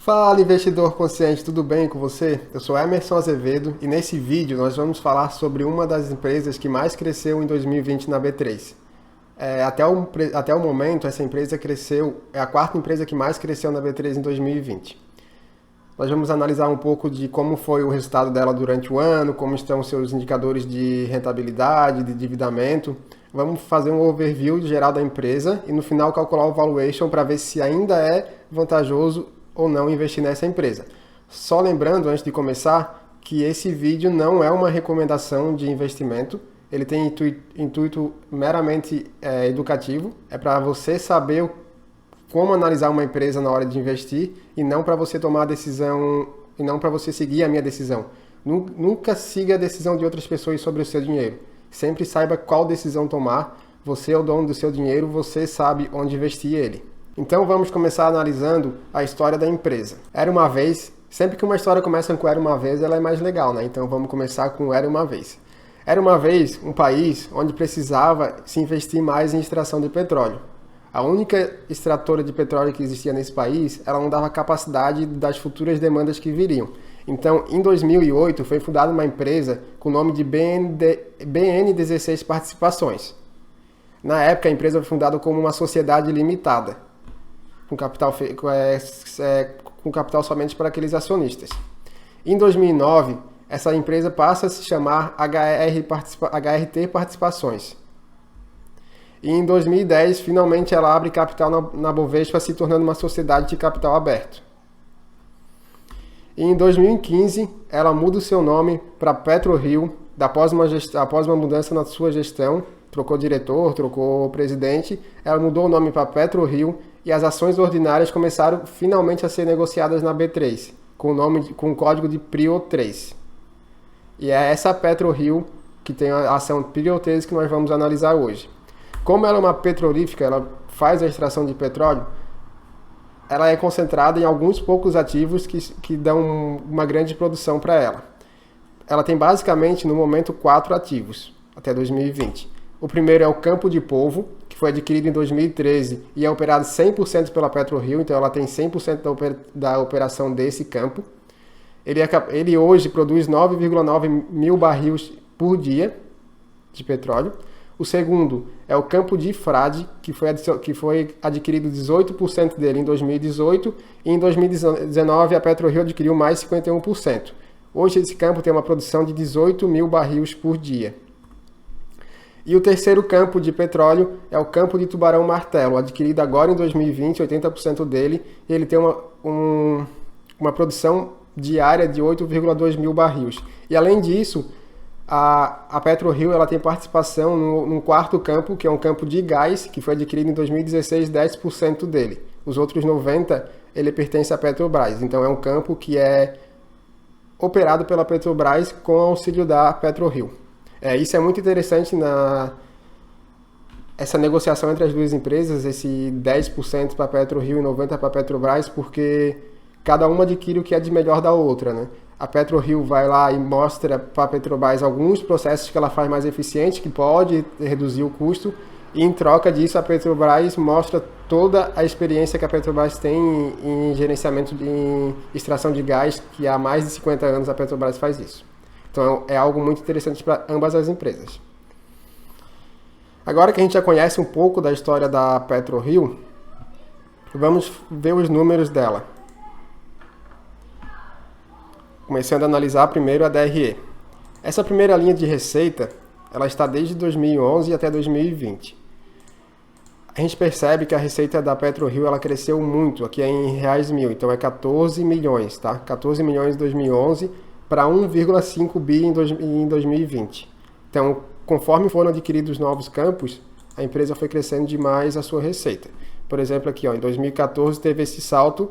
Fala, investidor consciente, tudo bem com você? Eu sou Emerson Azevedo e nesse vídeo nós vamos falar sobre uma das empresas que mais cresceu em 2020 na B3. Até o momento, essa empresa cresceu, é a quarta empresa que mais cresceu na B3 em 2020. Nós vamos analisar um pouco de como foi o resultado dela durante o ano, como estão os seus indicadores de rentabilidade, de endividamento. Vamos fazer um overview geral da empresa e no final calcular o valuation para ver se ainda é vantajoso ou não investir nessa empresa. Só lembrando, antes de começar, que esse vídeo não é uma recomendação de investimento, ele tem intuito meramente educativo, é para você saber como analisar uma empresa na hora de investir e não para você tomar a decisão, e não para você seguir a minha decisão. Nunca siga a decisão de outras pessoas sobre o seu dinheiro. Sempre saiba qual decisão tomar, você é o dono do seu dinheiro, você sabe onde investir ele. Então vamos começar analisando a história da empresa. Era uma vez, sempre que uma história começa com Era uma vez, ela é mais legal, né? Então vamos começar com Era uma vez. Era uma vez um país onde precisava se investir mais em extração de petróleo. A única extratora de petróleo que existia nesse país, ela não dava capacidade das futuras demandas que viriam. Então, em 2008, foi fundada uma empresa com o nome de BN16 Participações. Na época, a empresa foi fundada como uma sociedade limitada, com capital somente para aqueles acionistas. Em 2009, essa empresa passa a se chamar HRT Participações. E em 2010, finalmente ela abre capital na Bovespa, se tornando uma sociedade de capital aberto. E em 2015, ela muda o seu nome para PetroRio, após uma mudança na sua gestão, trocou diretor, trocou presidente, ela mudou o nome para PetroRio e as ações ordinárias começaram finalmente a ser negociadas na B3, com o código de PRIO3. E é essa PetroRio, que tem a ação PRIO3, que nós vamos analisar hoje. Como ela é uma petrolífica, ela faz a extração de petróleo, ela é concentrada em alguns poucos ativos que dão uma grande produção para ela. Ela tem basicamente, no momento, 4 ativos, até 2020. O primeiro é o Campo de Polvo, que foi adquirido em 2013 e é operado 100% pela PetroRio, então ela tem 100% da operação desse campo. Ele hoje produz 9,9 mil barris por dia de petróleo. O segundo é o Campo de Frade, que foi adquirido 18% dele em 2018 e em 2019 a PetroRio adquiriu mais 51%. Hoje esse campo tem uma produção de 18 mil barris por dia. E o terceiro campo de petróleo é o Campo de Tubarão Martelo, adquirido agora em 2020, 80% dele, e ele tem uma produção diária de 8,2 mil barris. E além disso, a PetroRio ela tem participação num quarto campo, que é um campo de gás, que foi adquirido em 2016, 10% dele. Os outros 90% ele pertence à Petrobras. Então é um campo que é operado pela Petrobras com auxílio da PetroRio. Isso é muito interessante essa negociação entre as duas empresas, esse 10% para a PetroRio e 90% para a Petrobras, porque cada uma adquire o que é de melhor da outra, né? A PetroRio vai lá e mostra para a Petrobras alguns processos que ela faz mais eficiente, que pode reduzir o custo, e em troca disso a Petrobras mostra toda a experiência que a Petrobras tem em gerenciamento de extração de gás, que há mais de 50 anos a Petrobras faz isso. Então é algo muito interessante para ambas as empresas. Agora que a gente já conhece um pouco da história da PetroRio, vamos ver os números dela. Começando a analisar primeiro a DRE. Essa primeira linha de receita, ela está desde 2011 até 2020. A gente percebe que a receita da PetroRio ela cresceu muito, aqui é em reais mil, então é 14 milhões, tá? 14 milhões em 2011 para 1,5 bi em 2020. Então, conforme foram adquiridos novos campos, a empresa foi crescendo demais a sua receita. Por exemplo, aqui, em 2014 teve esse salto.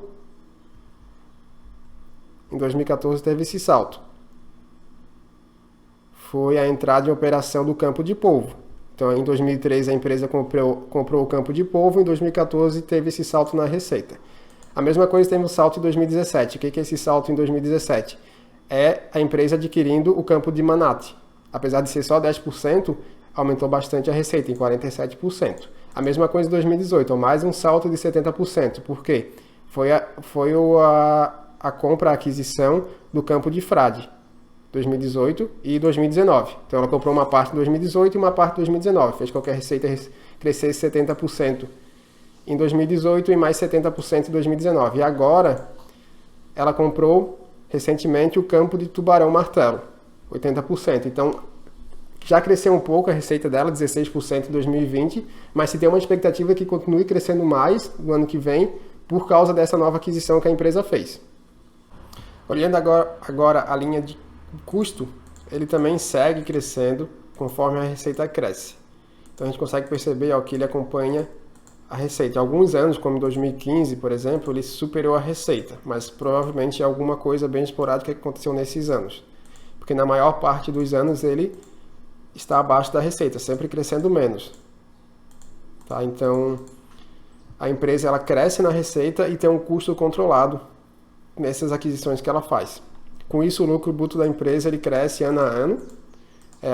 Foi a entrada em operação do Campo de Polvo. Então, em 2013 a empresa comprou o Campo de Polvo, em 2014 teve esse salto na receita. A mesma coisa teve o salto em 2017. O que é esse salto em 2017? É a empresa adquirindo o Campo de Manati. Apesar de ser só 10%, aumentou bastante a receita, em 47%. A mesma coisa em 2018, mais um salto de 70%. Por quê? Foi a compra, a aquisição do campo de Frade, 2018 e 2019. Então ela comprou uma parte em 2018 e uma parte em 2019. Fez com que a receita crescesse 70% em 2018 e mais 70% em 2019. E agora ela comprou recentemente o campo de Tubarão Martelo, 80%. Então já cresceu um pouco a receita dela, 16% em 2020, mas se tem uma expectativa que continue crescendo mais no ano que vem por causa dessa nova aquisição que a empresa fez. Olhando agora a linha de custo, ele também segue crescendo conforme a receita cresce. Então a gente consegue perceber que ele acompanha a receita. Em alguns anos, como em 2015, por exemplo, ele superou a receita, mas provavelmente é alguma coisa bem esporádica que aconteceu nesses anos. Porque na maior parte dos anos ele está abaixo da receita, sempre crescendo menos. Tá? Então, a empresa ela cresce na receita e tem um custo controlado nessas aquisições que ela faz. Com isso, o lucro bruto da empresa ele cresce ano a ano.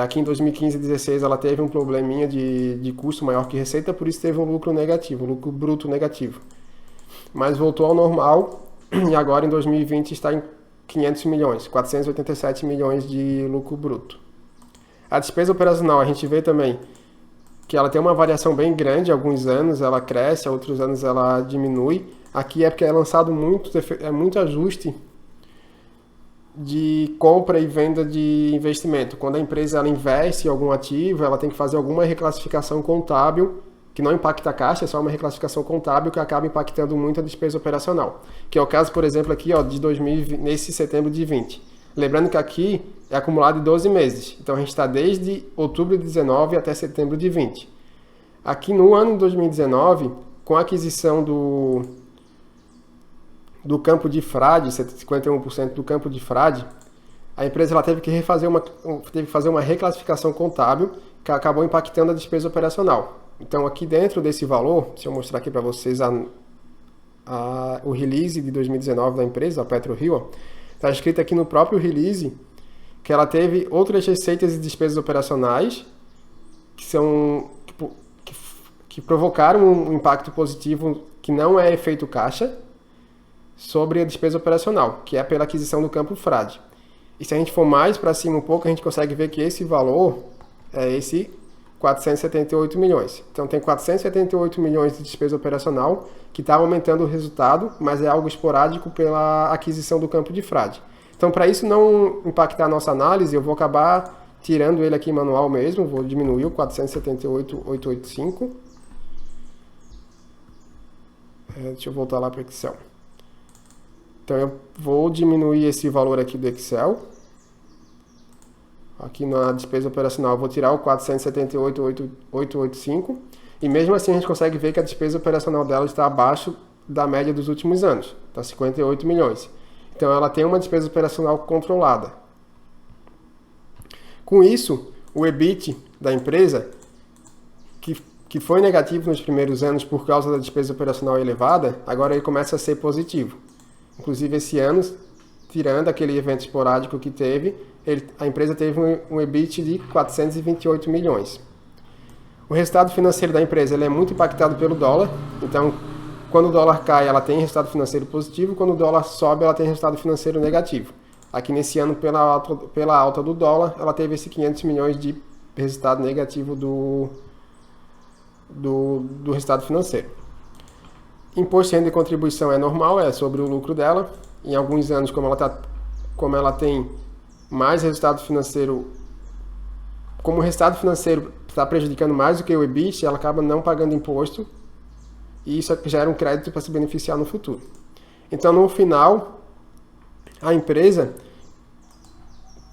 Aqui em 2015 e 2016 ela teve um probleminha de custo maior que receita, por isso teve um lucro negativo, um lucro bruto negativo. Mas voltou ao normal e agora em 2020 está em 500 milhões, 487 milhões de lucro bruto. A despesa operacional, a gente vê também que ela tem uma variação bem grande, alguns anos ela cresce, outros anos ela diminui. Aqui é porque é lançado muito ajuste de compra e venda de investimento. Quando a empresa ela investe em algum ativo, ela tem que fazer alguma reclassificação contábil, que não impacta a caixa, é só uma reclassificação contábil que acaba impactando muito a despesa operacional. Que é o caso, por exemplo, aqui de 2020, nesse setembro de 20. Lembrando que aqui é acumulado de 12 meses. Então a gente está desde outubro de 19 até setembro de 20. Aqui no ano de 2019, com a aquisição do campo de Frade, 51% do campo de Frade, a empresa ela teve que fazer uma reclassificação contábil que acabou impactando a despesa operacional. Então aqui dentro desse valor, se eu mostrar aqui para vocês o release de 2019 da empresa, a PetroRio, está escrito aqui no próprio release que ela teve outras receitas e despesas operacionais que provocaram um impacto positivo que não é efeito caixa sobre a despesa operacional, que é pela aquisição do campo Frade. E se a gente for mais para cima um pouco, a gente consegue ver que esse valor é esse 478 milhões. Então tem 478 milhões de despesa operacional que está aumentando o resultado, mas é algo esporádico pela aquisição do campo de Frade. Então para isso não impactar a nossa análise, eu vou acabar tirando ele aqui manual mesmo, vou diminuir o 478.885. Deixa eu voltar lá para o Excel. Então eu vou diminuir esse valor aqui do Excel. Aqui na despesa operacional eu vou tirar o 478.885 e mesmo assim a gente consegue ver que a despesa operacional dela está abaixo da média dos últimos anos, está 58 milhões. Então ela tem uma despesa operacional controlada. Com isso, o EBIT da empresa, que foi negativo nos primeiros anos por causa da despesa operacional elevada, agora ele começa a ser positivo. Inclusive esse ano, tirando aquele evento esporádico que teve, a empresa teve um EBIT de 428 milhões. O resultado financeiro da empresa ele é muito impactado pelo dólar, então quando o dólar cai ela tem resultado financeiro positivo, quando o dólar sobe ela tem resultado financeiro negativo. Aqui nesse ano, pela alta do dólar, ela teve esse 500 milhões de resultado negativo do resultado financeiro. Imposto de renda e contribuição é normal, é sobre o lucro dela. Em alguns anos, como ela tem mais resultado financeiro, como o resultado financeiro está prejudicando mais do que o EBIT, ela acaba não pagando imposto e isso gera um crédito para se beneficiar no futuro. Então, no final, a empresa,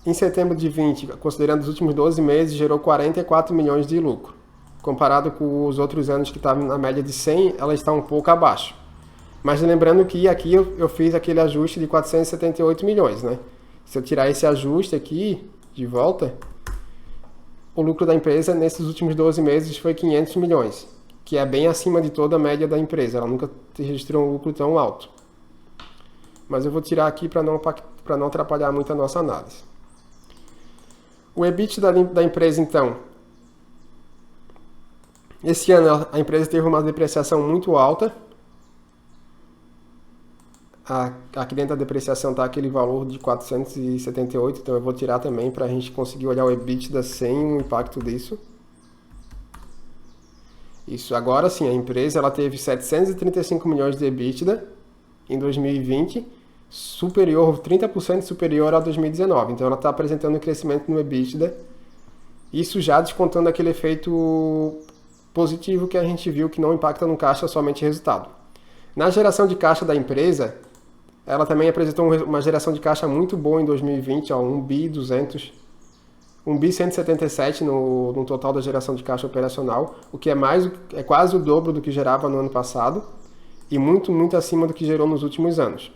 em setembro de 20, considerando os últimos 12 meses, gerou 44 milhões de lucro. Comparado com os outros anos que estavam na média de 100, ela está um pouco abaixo. Mas lembrando que aqui eu fiz aquele ajuste de 478 milhões, né? Se eu tirar esse ajuste aqui de volta, o lucro da empresa nesses últimos 12 meses foi 500 milhões, que é bem acima de toda a média da empresa. Ela nunca registrou um lucro tão alto. Mas eu vou tirar aqui para não atrapalhar muito a nossa análise. O EBIT da empresa, então, esse ano a empresa teve uma depreciação muito alta. Aqui dentro da depreciação está aquele valor de 478, então eu vou tirar também para a gente conseguir olhar o EBITDA sem o impacto disso. Isso, agora sim, a empresa ela teve 735 milhões de EBITDA em 2020, superior, 30% superior a 2019. Então ela está apresentando um crescimento no EBITDA, isso já descontando aquele efeito positivo que a gente viu que não impacta no caixa, somente resultado. Na geração de caixa da empresa, ela também apresentou uma geração de caixa muito boa em 2020, ó, 1.200, 1.177 no total da geração de caixa operacional, o que é quase o dobro do que gerava no ano passado e muito, muito acima do que gerou nos últimos anos.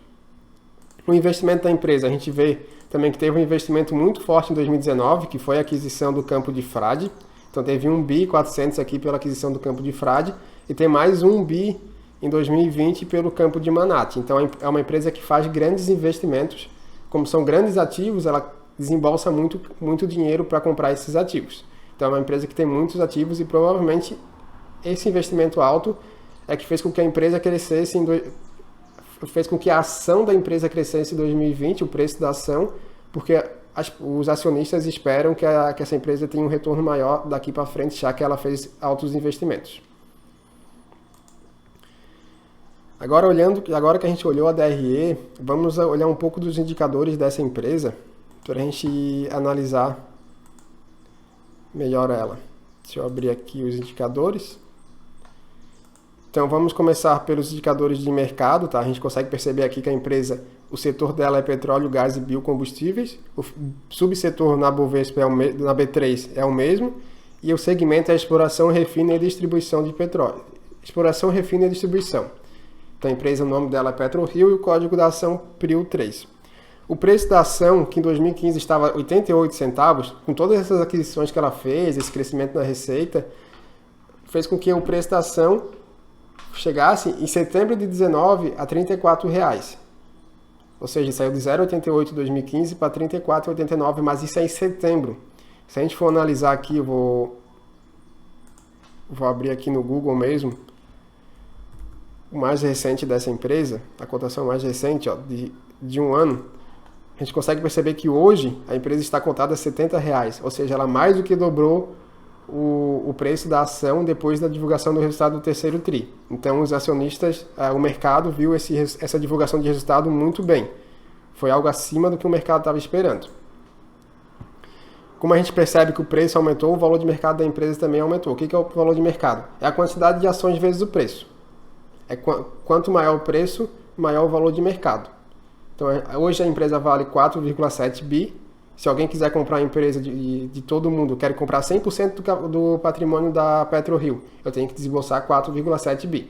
O investimento da empresa, a gente vê também que teve um investimento muito forte em 2019, que foi a aquisição do campo de Frade. Então teve 1.400 aqui pela aquisição do campo de Frade e tem mais 1 bi em 2020 pelo campo de Manati. Então é uma empresa que faz grandes investimentos. Como são grandes ativos, ela desembolsa muito dinheiro para comprar esses ativos. Então é uma empresa que tem muitos ativos e provavelmente esse investimento alto é que fez com que a empresa crescesse, fez com que a ação da empresa crescesse em 2020, o preço da ação, porque os acionistas esperam que essa empresa tenha um retorno maior daqui para frente, já que ela fez altos investimentos. Agora que a gente olhou a DRE, vamos olhar um pouco dos indicadores dessa empresa para a gente analisar melhor ela. Deixa eu abrir aqui os indicadores. Então vamos começar pelos indicadores de mercado, tá? A gente consegue perceber aqui que a empresa, o setor dela é petróleo, gás e biocombustíveis, o subsetor na Bovespa, na B3 é o mesmo, e o segmento é exploração, refina e distribuição de petróleo. Exploração, refina e distribuição. Então a empresa, o nome dela é PetroRio e o código da ação PRIO3. O preço da ação, que em 2015 estava 88 centavos, com todas essas aquisições que ela fez, esse crescimento na receita, fez com que o preço da ação chegasse em setembro de 2019 a R$ 34,00. Ou seja, saiu de 0,88 em 2015 para 34,89, mas isso é em setembro. Se a gente for analisar aqui, eu vou abrir aqui no Google mesmo, o mais recente dessa empresa, a cotação mais recente, ó, de um ano, a gente consegue perceber que hoje a empresa está cotada a R$ 70,00, ou seja, ela mais do que dobrou o preço da ação depois da divulgação do resultado do terceiro TRI. Então os acionistas, o mercado viu essa divulgação de resultado muito bem. Foi algo acima do que o mercado estava esperando. Como a gente percebe que o preço aumentou, o valor de mercado da empresa também aumentou. O que é o valor de mercado? É a quantidade de ações vezes o preço. Quanto maior o preço, maior o valor de mercado. Então, hoje a empresa vale 4,7 bi. Se alguém quiser comprar a empresa de todo mundo, quer comprar 100% do patrimônio da PetroRio, eu tenho que desembolsar 4,7 bi.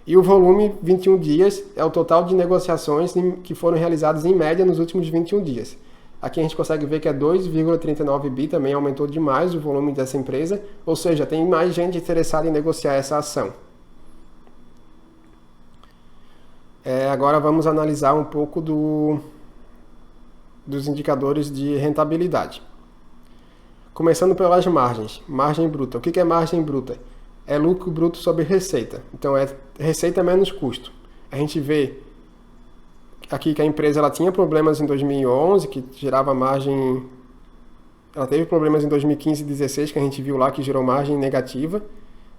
E o volume, 21 dias, é o total de negociações que foram realizadas em média nos últimos 21 dias. Aqui a gente consegue ver que é 2,39 bi, também aumentou demais o volume dessa empresa, ou seja, tem mais gente interessada em negociar essa ação. Agora vamos analisar um pouco dos indicadores de rentabilidade. Começando pelas margens. Margem bruta. O que é margem bruta? É lucro bruto sobre receita. Então é receita menos custo. A gente vê aqui que a empresa ela tinha problemas em 2011, que gerava margem... Ela teve problemas em 2015 e 2016, que a gente viu lá que gerou margem negativa.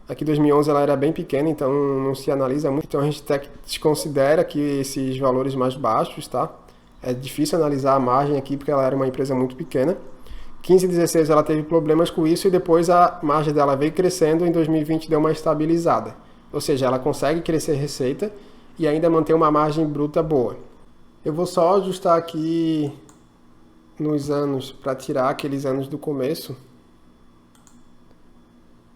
Aqui em 2011 ela era bem pequena, então não se analisa muito. Então a gente até desconsidera que esses valores mais baixos, tá? É difícil analisar a margem aqui porque ela era uma empresa muito pequena. 15 e 16 ela teve problemas com isso e depois a margem dela veio crescendo e em 2020 deu uma estabilizada. Ou seja, ela consegue crescer receita e ainda manter uma margem bruta boa. Eu vou só ajustar aqui nos anos para tirar aqueles anos do começo,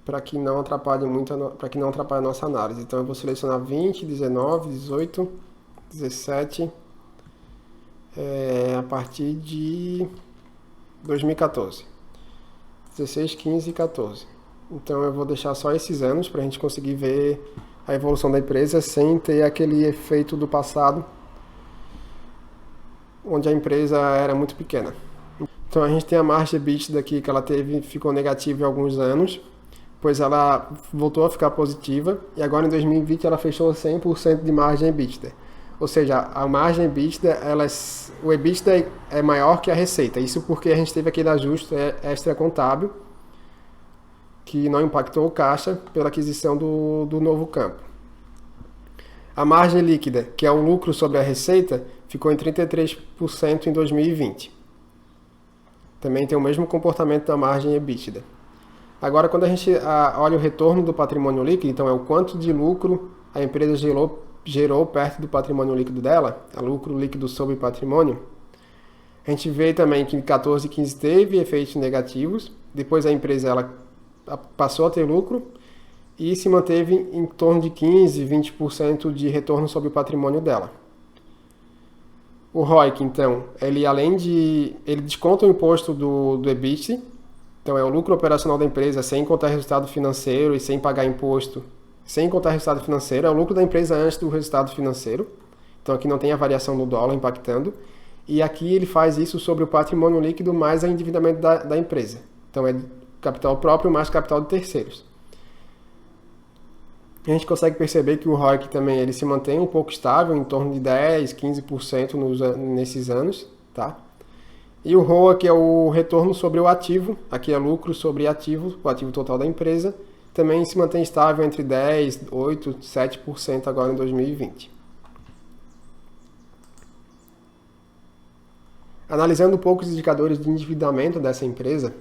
para que não atrapalhe muito, para que não atrapalhe a nossa análise. Então eu vou selecionar 20, 19, 18, 17, a partir de 2014. 16, 15 e 14. Então eu vou deixar só esses anos para a gente conseguir ver a evolução da empresa sem ter aquele efeito do passado, onde a empresa era muito pequena. Então a gente tem a margem EBITDA aqui que ela ficou negativa em alguns anos, pois ela voltou a ficar positiva e agora em 2020 ela fechou 100% de margem EBITDA. Ou seja, a margem EBITDA, o EBITDA é maior que a receita. Isso porque a gente teve aquele ajuste extra contábil que não impactou o caixa pela aquisição do novo campo. A margem líquida, que é o lucro sobre a receita, ficou em 33% em 2020. Também tem o mesmo comportamento da margem EBITDA. Agora, quando a gente olha o retorno do patrimônio líquido, então é o quanto de lucro a empresa gerou perto do patrimônio líquido dela, a lucro líquido sobre patrimônio, a gente vê também que em 14 e 15 teve efeitos negativos, depois a empresa ela passou a ter lucro e se manteve em torno de 15, 20% de retorno sobre o patrimônio dela. O ROIC, então, ele desconta o imposto do EBIT, então é o lucro operacional da empresa sem contar resultado financeiro e sem pagar imposto, sem contar resultado financeiro, é o lucro da empresa antes do resultado financeiro. Então aqui não tem a variação do dólar impactando. E aqui ele faz isso sobre o patrimônio líquido mais o endividamento da empresa. Então é capital próprio mais capital de terceiros. A gente consegue perceber que o ROIC também ele se mantém um pouco estável, em torno de 10, 15% nesses anos, tá? E o ROA, que é o retorno sobre o ativo, aqui é lucro sobre ativo, o ativo total da empresa, também se mantém estável entre 10, 8, 7% agora em 2020. Analisando um pouco os indicadores de endividamento dessa empresa,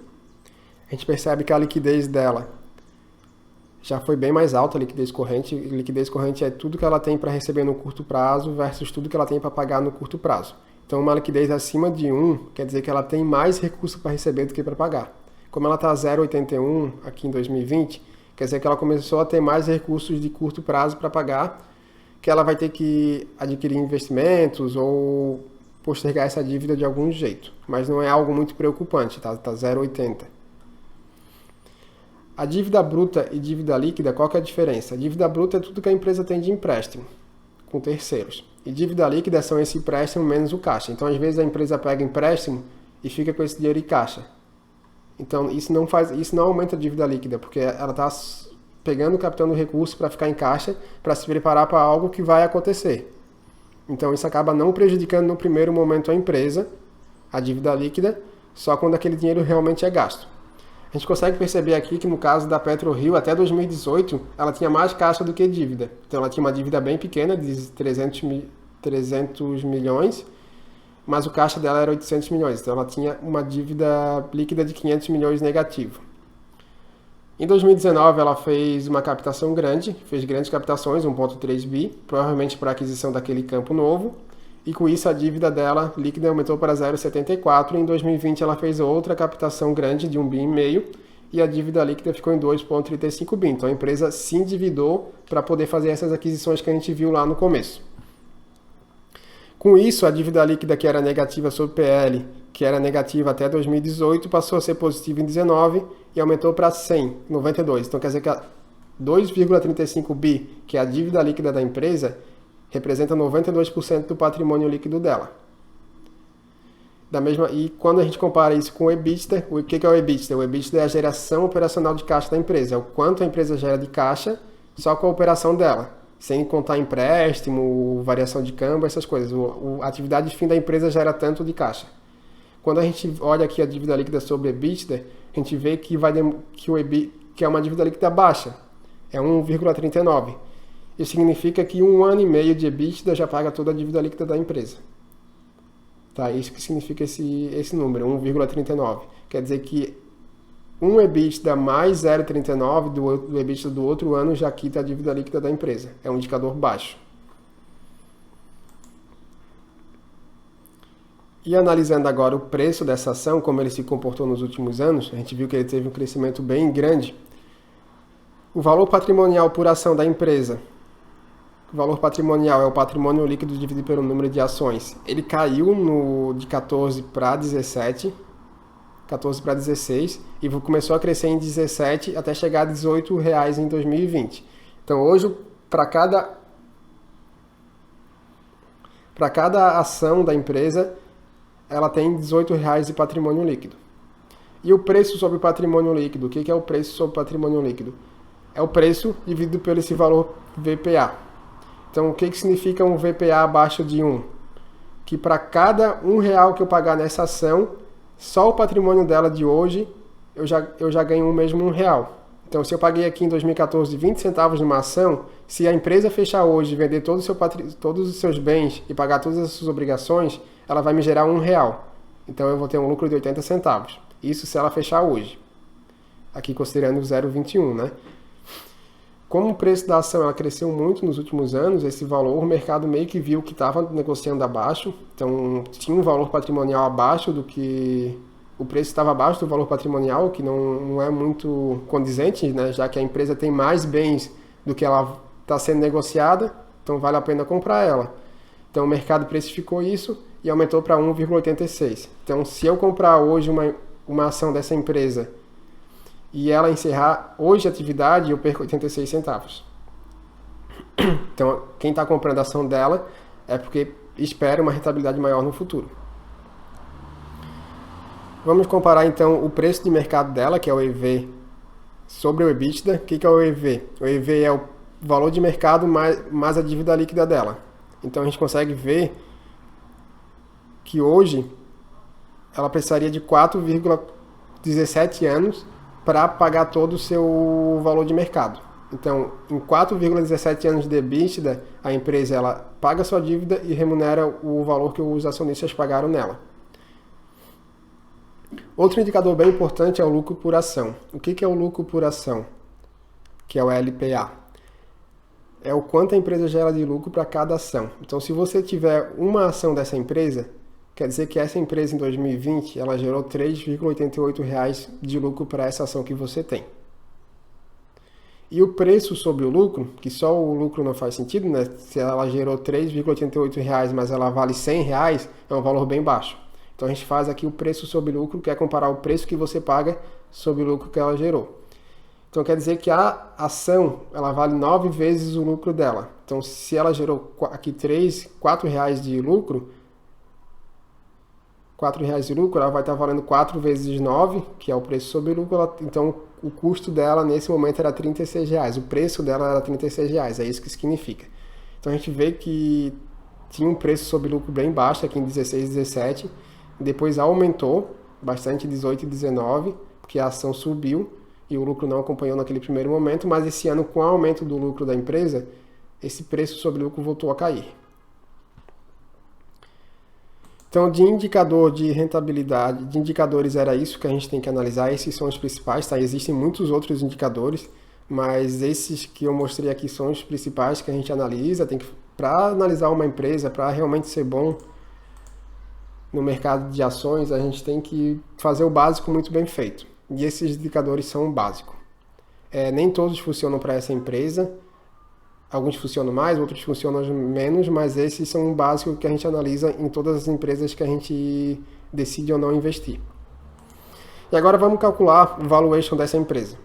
a gente percebe que a liquidez dela já foi bem mais alta, a liquidez corrente. Liquidez corrente é tudo que ela tem para receber no curto prazo versus tudo que ela tem para pagar no curto prazo. Então, uma liquidez acima de 1 quer dizer que ela tem mais recurso para receber do que para pagar. Como ela está a 0,81 aqui em 2020, quer dizer que ela começou a ter mais recursos de curto prazo para pagar, que ela vai ter que adquirir investimentos ou postergar essa dívida de algum jeito. Mas não é algo muito preocupante, tá 0,80. A dívida bruta e dívida líquida, qual que é a diferença? A dívida bruta é tudo que a empresa tem de empréstimo com terceiros. E dívida líquida são esse empréstimo menos o caixa. Então, às vezes, a empresa pega empréstimo e fica com esse dinheiro em caixa. Então, isso não aumenta a dívida líquida, porque ela está captando recursos para ficar em caixa, para se preparar para algo que vai acontecer. Então, isso acaba não prejudicando no primeiro momento a empresa, a dívida líquida, só quando aquele dinheiro realmente é gasto. A gente consegue perceber aqui que no caso da PetroRio, até 2018, ela tinha mais caixa do que dívida. Então ela tinha uma dívida bem pequena, de 300 milhões, mas o caixa dela era 800 milhões. Então ela tinha uma dívida líquida de 500 milhões negativo. Em 2019 ela fez uma captação grande, fez grandes captações, 1,3 bi, provavelmente para a aquisição daquele campo novo. E com isso a dívida dela líquida aumentou para 0,74 e em 2020 ela fez outra captação grande de 1,5 bi e a dívida líquida ficou em 2,35 bi. Então a empresa se endividou para poder fazer essas aquisições que a gente viu lá no começo. Com isso, a dívida líquida que era negativa sobre PL, que era negativa até 2018, passou a ser positiva em 19 e aumentou para 92. Então quer dizer que a 2,35 bi, que é a dívida líquida da empresa, representa 92% do patrimônio líquido dela. E quando a gente compara isso com o EBITDA, o que é o EBITDA? O EBITDA é a geração operacional de caixa da empresa, é o quanto a empresa gera de caixa só com a operação dela, sem contar empréstimo, variação de câmbio, essas coisas. A atividade de fim da empresa gera tanto de caixa. Quando a gente olha aqui a dívida líquida sobre EBITDA, a gente vê que é uma dívida líquida baixa, é 1,39. Isso significa que 1 ano e meio de EBITDA já paga toda a dívida líquida da empresa. Tá? Isso que significa esse número, 1,39. Quer dizer que um EBITDA mais 0,39 do EBITDA do outro ano já quita a dívida líquida da empresa. É um indicador baixo. E analisando agora o preço dessa ação, como ele se comportou nos últimos anos, a gente viu que ele teve um crescimento bem grande. O valor patrimonial por ação da empresa, o valor patrimonial é o patrimônio líquido dividido pelo número de ações. Ele caiu de 14 para 17, 14 para 16 e começou a crescer em 17 até chegar a R$18 em 2020. Então hoje, para cada ação da empresa, ela tem R$18 de patrimônio líquido. E o preço sobre patrimônio líquido, o que é o preço sobre patrimônio líquido? É o preço dividido pelo esse valor VPA. Então, o que significa um VPA abaixo de 1? Que para cada R$ 1 que eu pagar nessa ação, só o patrimônio dela de hoje, eu já ganho o mesmo R$ 1. Então, se eu paguei aqui em 2014 20 centavos numa ação, se a empresa fechar hoje, vender todos os seus bens e pagar todas as suas obrigações, ela vai me gerar R$ 1. Então, eu vou ter um lucro de 80 centavos. Isso se ela fechar hoje. Aqui considerando o 0,21, né? Como o preço da ação ela cresceu muito nos últimos anos, esse valor, o mercado meio que viu que estava negociando abaixo. Então, tinha um valor patrimonial abaixo do que... O preço estava abaixo do valor patrimonial, que não é muito condizente, né? Já que a empresa tem mais bens do que ela está sendo negociada, então vale a pena comprar ela. Então, o mercado precificou isso e aumentou para 1,86. Então, se eu comprar hoje uma ação dessa empresa e ela encerrar hoje a atividade, eu perco 86 centavos. Então, quem está comprando a ação dela é porque espera uma rentabilidade maior no futuro. Vamos comparar então o preço de mercado dela, que é o EV, sobre o EBITDA. O que é o EV? O EV é o valor de mercado mais a dívida líquida dela. Então a gente consegue ver que hoje ela precisaria de 4,17 anos para pagar todo o seu valor de mercado. Então, em 4,17 anos de EBITDA, a empresa ela paga sua dívida e remunera o valor que os acionistas pagaram nela. Outro indicador bem importante é o lucro por ação. O que é o lucro por ação? Que é o LPA. É o quanto a empresa gera de lucro para cada ação. Então, se você tiver uma ação dessa empresa, quer dizer que essa empresa em 2020 ela gerou R$ 3,88 de lucro para essa ação que você tem. E o preço sobre o lucro, que só o lucro não faz sentido, né? Se ela gerou R$ 3,88, mas ela vale R$ 100, é um valor bem baixo. Então a gente faz aqui o preço sobre lucro, que é comparar o preço que você paga sobre o lucro que ela gerou. Então quer dizer que a ação ela vale 9 vezes o lucro dela. Então se ela gerou aqui R$ 4 de lucro, R$ 4 de lucro, ela vai estar valendo 4 vezes 9, que é o preço sobre lucro. Então o custo dela nesse momento era R$ 36. O preço dela era R$ 36. É isso que significa. Então a gente vê que tinha um preço sobre lucro bem baixo aqui em 16, 17. Depois aumentou bastante 18 e 19, porque a ação subiu e o lucro não acompanhou naquele primeiro momento, mas esse ano, com o aumento do lucro da empresa, esse preço sobre lucro voltou a cair. Então, de indicador de rentabilidade, de indicadores era isso que a gente tem que analisar, esses são os principais, tá? Existem muitos outros indicadores, mas esses que eu mostrei aqui são os principais que a gente analisa, para analisar uma empresa, para realmente ser bom no mercado de ações, a gente tem que fazer o básico muito bem feito. E esses indicadores são o básico. Nem todos funcionam para essa empresa. Alguns funcionam mais, outros funcionam menos, mas esses são o básico que a gente analisa em todas as empresas que a gente decide ou não investir. E agora vamos calcular o valuation dessa empresa.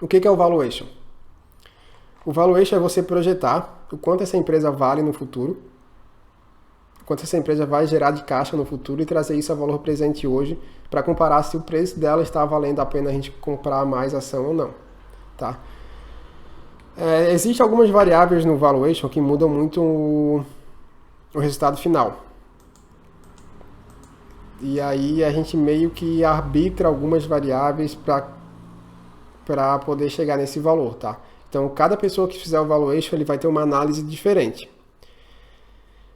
O que é o valuation? O valuation é você projetar o quanto essa empresa vale no futuro, quanto essa empresa vai gerar de caixa no futuro e trazer isso a valor presente hoje para comparar se o preço dela está valendo a pena a gente comprar mais ação ou não. Tá? Existem algumas variáveis no valuation que mudam muito o resultado final. E aí a gente meio que arbitra algumas variáveis para poder chegar nesse valor. Tá? Então, cada pessoa que fizer o valuation ele vai ter uma análise diferente.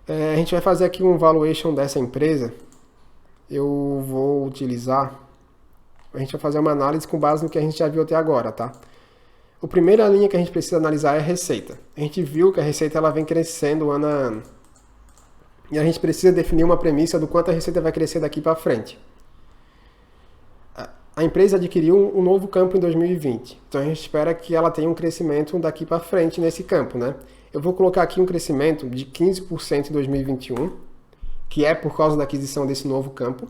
A gente vai fazer aqui um valuation dessa empresa. Eu vou utilizar... A gente vai fazer uma análise com base no que a gente já viu até agora, tá? A primeira linha que a gente precisa analisar é a receita. A gente viu que a receita ela vem crescendo ano a ano. E a gente precisa definir uma premissa do quanto a receita vai crescer daqui para frente. A empresa adquiriu um novo campo em 2020. Então a gente espera que ela tenha um crescimento daqui para frente nesse campo, né? Eu vou colocar aqui um crescimento de 15% em 2021, que é por causa da aquisição desse novo campo.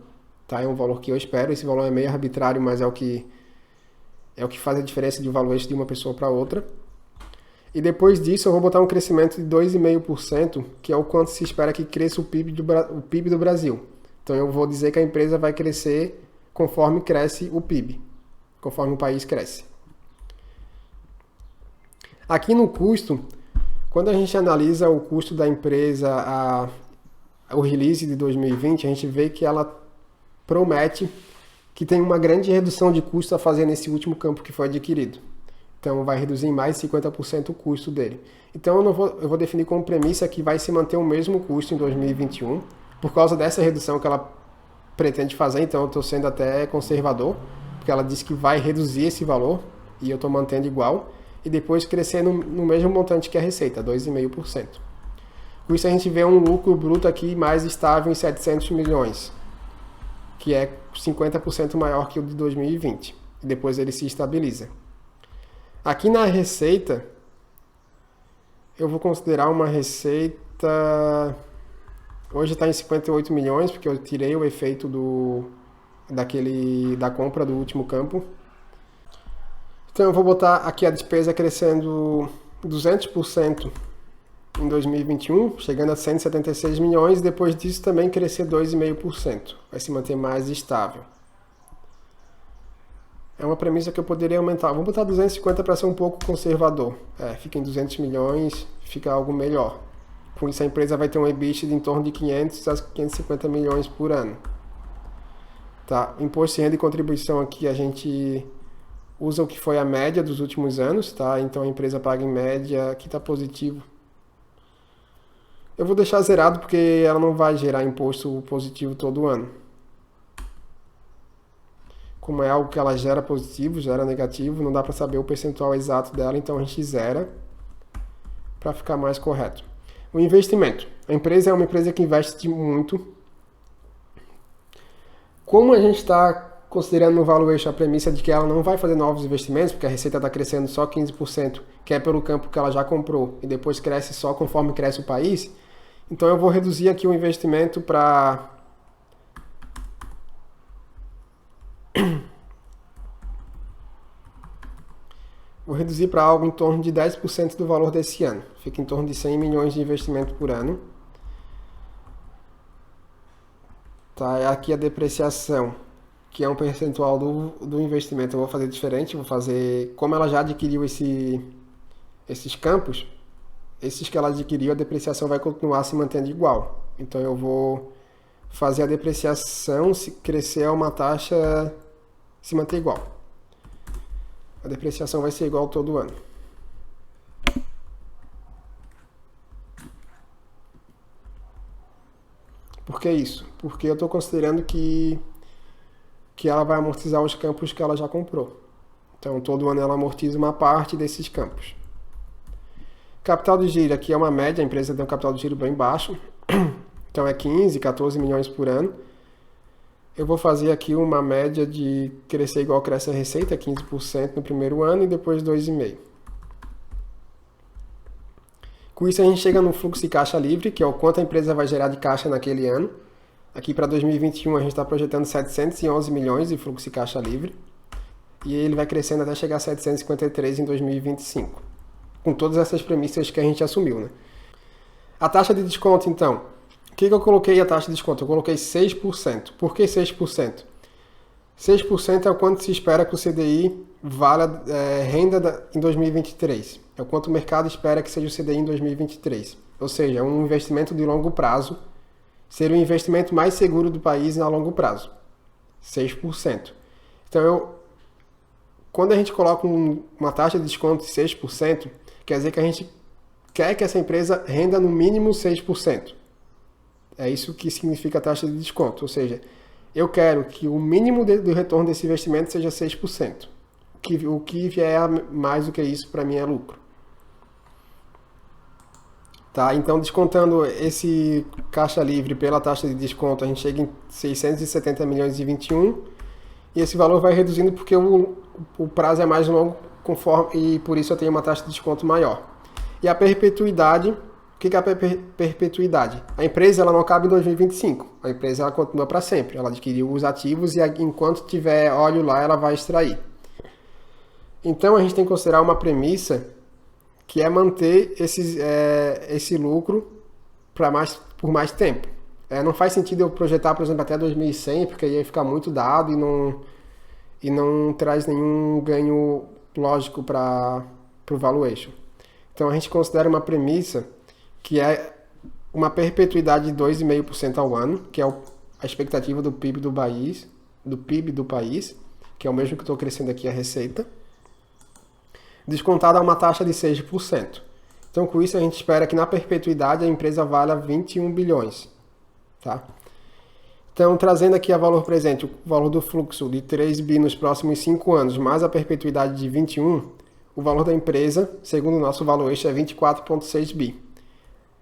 Tá? É um valor que eu espero. Esse valor é meio arbitrário, mas é o que faz a diferença de valuation de uma pessoa para outra. E depois disso eu vou botar um crescimento de 2,5%, que é o quanto se espera que cresça o PIB do Brasil. Então eu vou dizer que a empresa vai crescer conforme cresce o PIB, conforme o país cresce. Aqui no custo, Quando a gente analisa o custo da empresa, o release de 2020, a gente vê que ela promete que tem uma grande redução de custo a fazer nesse último campo que foi adquirido. Então vai reduzir em mais de 50% o custo dele. Então eu vou definir como premissa que vai se manter o mesmo custo em 2021, por causa dessa redução que ela pretende fazer. Então eu estou sendo até conservador, porque ela disse que vai reduzir esse valor, e eu estou mantendo igual, e depois crescer no mesmo montante que a receita, 2,5%. Com isso a gente vê um lucro bruto aqui mais estável em 700 milhões, que é 50% maior que o de 2020, e depois ele se estabiliza. Aqui na receita, eu vou considerar uma receita... Hoje está em 58 milhões, porque eu tirei o efeito da compra do último campo. Então eu vou botar aqui a despesa crescendo 200% em 2021, chegando a 176 milhões, depois disso também crescer 2,5%. Vai se manter mais estável. É uma premissa que eu poderia aumentar. Vou botar 250 para ser um pouco conservador. Fica em 200 milhões, fica algo melhor. Com isso a empresa vai ter um EBITDA de em torno de 500 a 550 milhões por ano. Tá? Imposto de renda e contribuição aqui a gente usa o que foi a média dos últimos anos, tá? Então a empresa paga em média, aqui está positivo. Eu vou deixar zerado porque ela não vai gerar imposto positivo todo ano. Como é algo que ela gera positivo, gera negativo, não dá para saber o percentual exato dela, então a gente zera para ficar mais correto. O investimento. A empresa é uma empresa que investe muito. Como a gente está considerando no valuation a premissa de que ela não vai fazer novos investimentos, porque a receita está crescendo só 15%, que é pelo campo que ela já comprou, e depois cresce só conforme cresce o país, então eu vou reduzir aqui o investimento para... Vou reduzir para algo em torno de 10% do valor desse ano. Fica em torno de 100 milhões de investimento por ano. Tá, aqui a depreciação, que é um percentual do investimento, eu vou fazer diferente. Vou fazer, como ela já adquiriu esses campos, esses que ela adquiriu, a depreciação vai continuar se mantendo igual. Então eu vou fazer a depreciação se crescer a uma taxa, se manter igual. A depreciação vai ser igual todo ano. Por que isso? Porque eu estou considerando que ela vai amortizar os campos que ela já comprou. Então, todo ano ela amortiza uma parte desses campos. Capital de giro, aqui é uma média, a empresa tem um capital de giro bem baixo. Então, é 15, 14 milhões por ano. Eu vou fazer aqui uma média de crescer igual cresce a receita, 15% no primeiro ano e depois 2,5%. Com isso a gente chega no fluxo de caixa livre, que é o quanto a empresa vai gerar de caixa naquele ano. Aqui para 2021 a gente está projetando 711 milhões de fluxo de caixa livre. E ele vai crescendo até chegar a 753 em 2025. Com todas essas premissas que a gente assumiu, né? A taxa de desconto, então. O que eu coloquei a taxa de desconto? Eu coloquei 6%. Por que 6%? 6% é o quanto se espera que o CDI valha renda em 2023. É o quanto o mercado espera que seja o CDI em 2023. Ou seja, é um investimento de longo prazo. Ser o investimento mais seguro do país a longo prazo. 6%. Então, quando a gente coloca uma taxa de desconto de 6%, quer dizer que a gente quer que essa empresa renda no mínimo 6%. É isso que significa a taxa de desconto. Ou seja, eu quero que o mínimo do retorno desse investimento seja 6%. O que vier mais do que isso, para mim, é lucro. Tá? Então, descontando esse caixa livre pela taxa de desconto, a gente chega em 670 milhões e 21. E esse valor vai reduzindo porque o prazo é mais longo e por isso eu tenho uma taxa de desconto maior. E a perpetuidade... O que é a perpetuidade? A empresa ela não acaba em 2025. A empresa ela continua para sempre. Ela adquiriu os ativos e enquanto tiver óleo lá, ela vai extrair. Então, a gente tem que considerar uma premissa que é manter esse lucro por mais tempo. Não faz sentido eu projetar, por exemplo, até 2100, porque aí ia ficar muito dado e não traz nenhum ganho lógico para o valuation. Então a gente considera uma premissa que é uma perpetuidade de 2,5% ao ano, que é a expectativa do PIB do país, que é o mesmo que estou crescendo aqui a receita, descontada a uma taxa de 6%. Então, com isso, a gente espera que na perpetuidade a empresa valha 21 bilhões. Tá? Então, trazendo aqui a valor presente, o valor do fluxo de 3 bi nos próximos 5 anos, mais a perpetuidade de 21, o valor da empresa, segundo o nosso valuation, é 24,6 bi.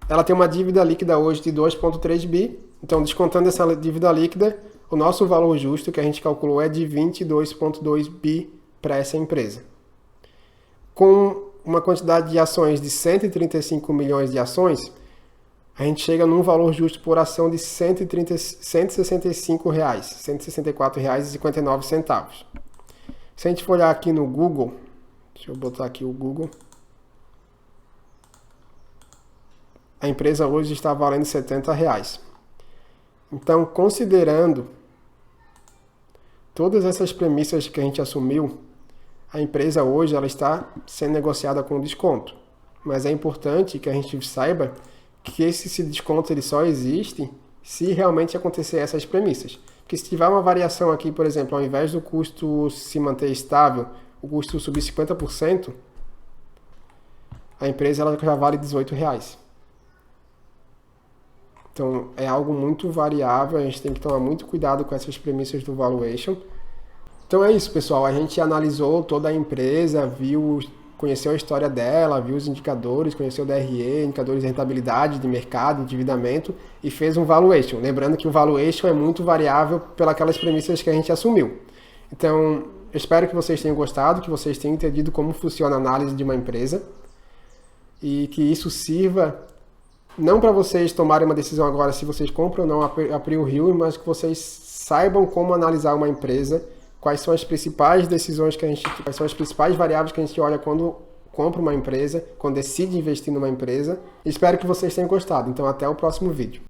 Ela tem uma dívida líquida hoje de 2,3 bi, então, descontando essa dívida líquida, o nosso valor justo que a gente calculou é de 22,2 bi para essa empresa. Com uma quantidade de ações de 135 milhões de ações, a gente chega num valor justo por ação de R$ 165, R$ 164,59. Se a gente for olhar aqui no Google, deixa eu botar aqui o Google, a empresa hoje está valendo R$ 70. Então, considerando todas essas premissas que a gente assumiu, a empresa hoje ela está sendo negociada com desconto. Mas é importante que a gente saiba que esse desconto ele só existe se realmente acontecer essas premissas. Porque se tiver uma variação aqui, por exemplo, ao invés do custo se manter estável, o custo subir 50%, a empresa ela já vale R$ 18. Então é algo muito variável, a gente tem que tomar muito cuidado com essas premissas do valuation. Então é isso, pessoal. A gente analisou toda a empresa, conheceu a história dela, viu os indicadores, conheceu o DRE, indicadores de rentabilidade, de mercado, endividamento e fez um valuation. Lembrando que o valuation é muito variável pelas premissas que a gente assumiu. Então, eu espero que vocês tenham gostado, que vocês tenham entendido como funciona a análise de uma empresa e que isso sirva não para vocês tomarem uma decisão agora se vocês compram ou não a PRIO, mas que vocês saibam como analisar uma empresa, quais são as principais quais são as principais variáveis que a gente olha quando compra uma empresa, quando decide investir numa empresa. Espero que vocês tenham gostado. Então, até o próximo vídeo.